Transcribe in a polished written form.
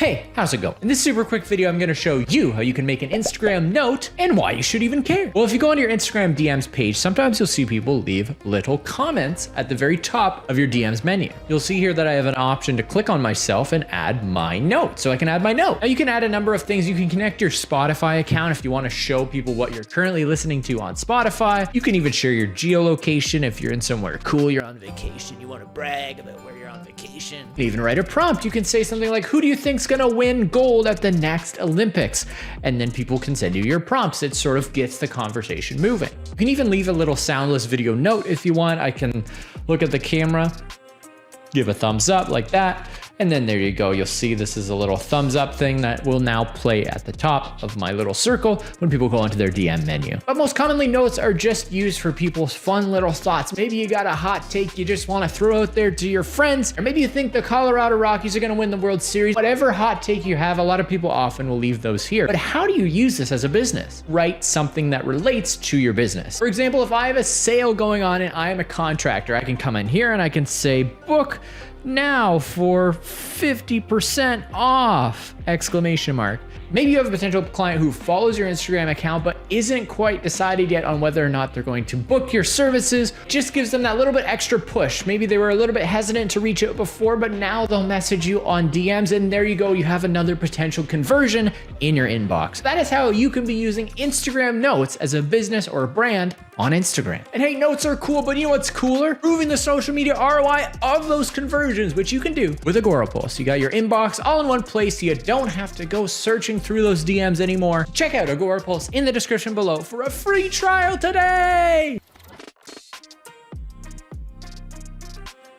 Hey, how's it going? In this super quick video, I'm gonna show you how you can make an Instagram note and why you should even care. Well, if you go onto your Instagram DMs page, sometimes you'll see people leave little comments at the very top of your DMs menu. You'll see here that I have an option to click on myself and add my note. So I can add my note. Now you can add a number of things. You can connect your Spotify account if you wanna show people what you're currently listening to on Spotify. You can even share your geolocation if you're in somewhere cool, you're on vacation, you wanna brag about where you're on vacation. You can even write a prompt. You can say something like, who do you think's gonna win gold at the next Olympics? And then people can send you your prompts. It sort of gets the conversation moving. You can even leave a little soundless video note if you want. I can look at the camera, give a thumbs up like that. And then there you go. You'll see this is a little thumbs up thing that will now play at the top of my little circle when people go into their DM menu. But most commonly, notes are just used for people's fun little thoughts. Maybe you got a hot take you just want to throw out there to your friends, or maybe you think the Colorado Rockies are going to win the World Series. Whatever hot take you have, a lot of people often will leave those here. But how do you use this as a business? Write something that relates to your business. For example, if I have a sale going on and I am a contractor, I can come in here and I can say, book now for 50% off, exclamation mark. Maybe you have a potential client who follows your Instagram account but isn't quite decided yet on whether or not they're going to book your services. Just gives them that little bit extra push. Maybe they were a little bit hesitant to reach out before, but now they'll message you on DMs, and there you go. You have another potential conversion in your inbox. That is how you can be using Instagram notes as a business or a brand on Instagram. And hey, notes are cool, but you know what's cooler? Proving the social media ROI of those conversions, which you can do with Agorapulse. You got your inbox all in one place. So you don't have to go searching through those DMs anymore. Check out Agorapulse in the description below for a free trial today.